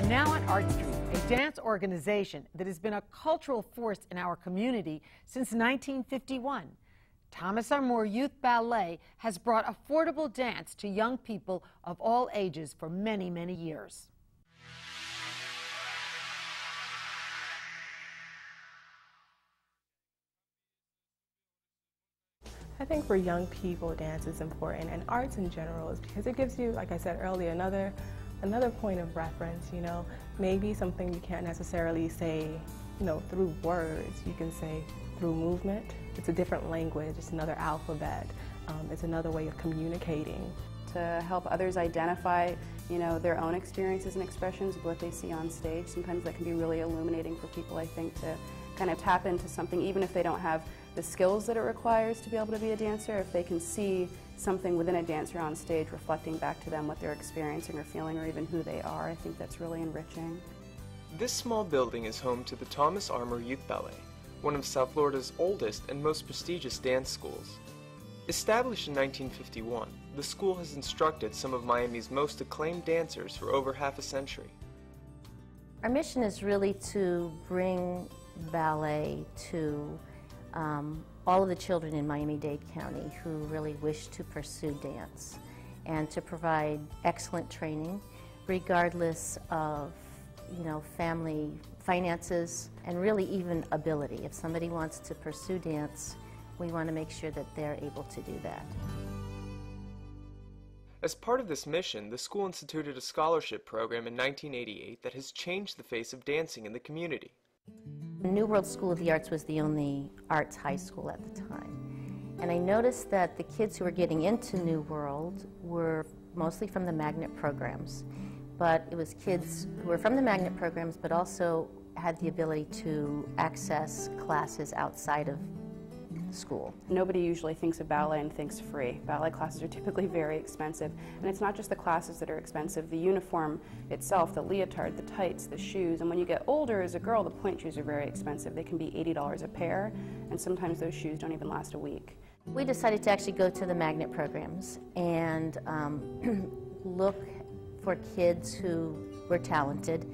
Now at ArtStreet, a dance organization that has been a cultural force in our community since 1951. Thomas R. More Youth Ballet has brought affordable dance to young people of all ages for many, many years. I think for young people, dance is important, and arts in general is because it gives you, like I said earlier, another point of reference, maybe something you can't necessarily say, through words. You can say through movement. It's a different language. It's another alphabet. It's another way of communicating. To help others identify, their own experiences and expressions of what they see on stage. Sometimes that can be really illuminating for people, I think, to kind of tap into something, even if they don't have the skills that it requires to be able to be a dancer. If they can see something within a dancer on stage reflecting back to them what they're experiencing or feeling or even who they are, I think that's really enriching. This small building is home to the Thomas R. More Youth Ballet, one of South Florida's oldest and most prestigious dance schools. Established in 1951, the school has instructed some of Miami's most acclaimed dancers for over half a century. Our mission is really to bring ballet to all of the children in Miami-Dade County who really wish to pursue dance, and to provide excellent training regardless of family finances and really even ability. If somebody wants to pursue dance, we want to make sure that they're able to do that. As part of this mission, the school instituted a scholarship program in 1988 that has changed the face of dancing in the community. New World School of the Arts was the only arts high school at the time. And I noticed that the kids who were getting into New World were mostly from the magnet programs. But it was kids who were from the magnet programs but also had the ability to access classes outside of school. Nobody usually thinks of ballet and thinks free. Ballet classes are typically very expensive, and it's not just the classes that are expensive. The uniform itself, the leotard, the tights, the shoes, and when you get older as a girl, the point shoes are very expensive. They can be $80 a pair, and sometimes those shoes don't even last a week. We decided to actually go to the magnet programs and look for kids who were talented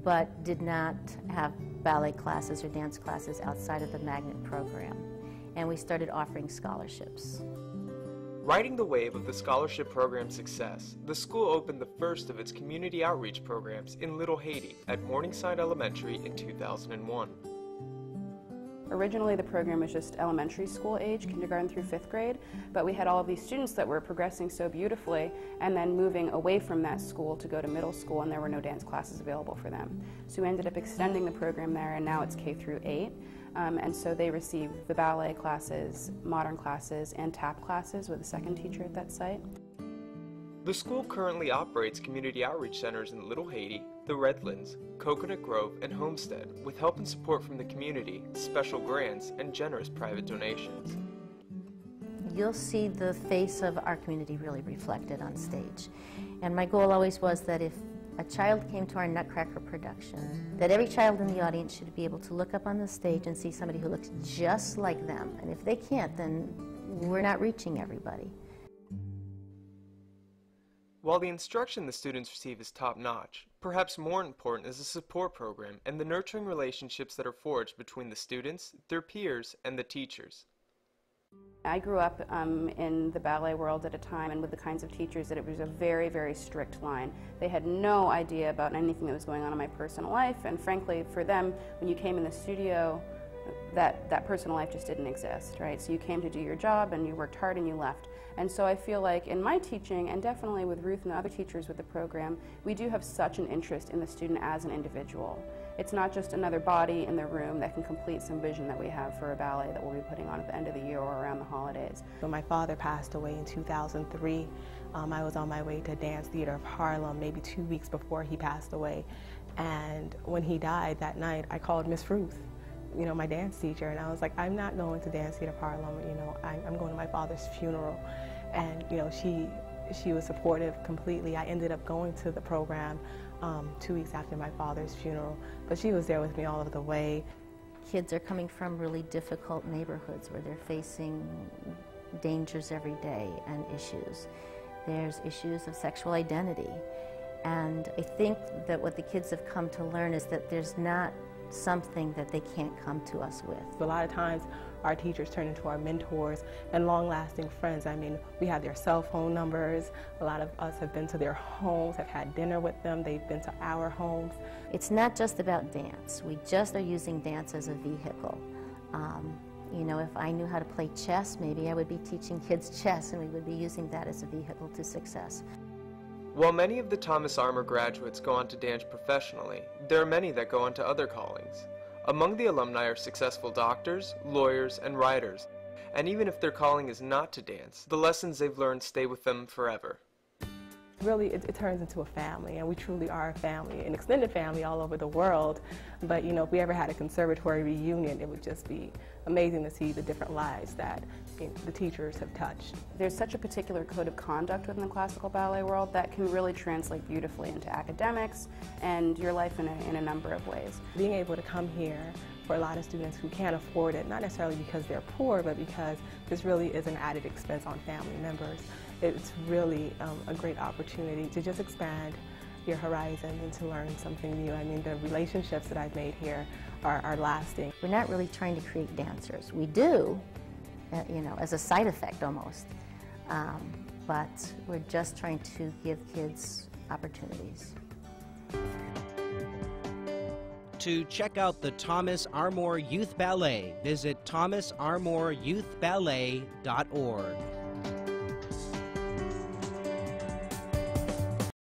but did not have ballet classes or dance classes outside of the magnet program. And we started offering scholarships. Riding the wave of the scholarship program's success, the school opened the first of its community outreach programs in Little Haiti at Morningside Elementary in 2001. Originally, the program was just elementary school age, kindergarten through 5th grade, but we had all of these students that were progressing so beautifully and then moving away from that school to go to middle school, and there were no dance classes available for them. So we ended up extending the program there, and now it's K through 8. And so they receive the ballet classes, modern classes, and tap classes with a second teacher at that site. The school currently operates community outreach centers in Little Haiti, the Redlands, Coconut Grove, and Homestead, with help and support from the community, special grants, and generous private donations. You'll see the face of our community really reflected on stage. And my goal always was that if a child came to our Nutcracker production, that every child in the audience should be able to look up on the stage and see somebody who looks just like them. And if they can't, then we're not reaching everybody. While the instruction the students receive is top-notch, perhaps more important is the support program and the nurturing relationships that are forged between the students, their peers, and the teachers. I grew up in the ballet world at a time and with the kinds of teachers that it was a very, very strict line. They had no idea about anything that was going on in my personal life, and frankly, for them, when you came in the studio, that personal life just didn't exist, right? So you came to do your job and you worked hard and you left. And so I feel like in my teaching, and definitely with Ruth and the other teachers with the program, we do have such an interest in the student as an individual. It's not just another body in the room that can complete some vision that we have for a ballet that we'll be putting on at the end of the year or around the holidays. When my father passed away in 2003, I was on my way to Dance Theater of Harlem maybe 2 weeks before he passed away. And when he died that night, I called Miss Ruth, my dance teacher, and I was like, I'm not going to Dance Theater of Harlem, I'm going to my father's funeral. And she was supportive completely. I ended up going to the program 2 weeks after my father's funeral, but she was there with me all of the way. Kids are coming from really difficult neighborhoods where they're facing dangers every day and issues. There's issues of sexual identity. And I think that what the kids have come to learn is that there's not something that they can't come to us with. A lot of times our teachers turn into our mentors and long-lasting friends. I mean, we have their cell phone numbers. A lot of us have been to their homes, have had dinner with them. They've been to our homes. It's not just about dance. We just are using dance as a vehicle. You know, if I knew how to play chess, maybe I would be teaching kids chess, and we would be using that as a vehicle to success. While many of the Thomas Armour graduates go on to dance professionally, there are many that go on to other callings. Among the alumni are successful doctors, lawyers, and writers, and even if their calling is not to dance, the lessons they've learned stay with them forever. Really, it turns into a family, and we truly are a family, an extended family all over the world. But, you know, if we ever had a conservatory reunion, it would just be amazing to see the different lives that the teachers have touched. There's such a particular code of conduct within the classical ballet world that can really translate beautifully into academics and your life in a number of ways. Being able to come here for a lot of students who can't afford it, not necessarily because they're poor, but because this really is an added expense on family members. It's really a great opportunity to just expand your horizon and to learn something new. I mean, the relationships that I've made here are lasting. We're not really trying to create dancers. We do, you know, as a side effect almost, but we're just trying to give kids opportunities. To check out the Thomas Armour Youth Ballet, visit thomasarmouryouthballet.org.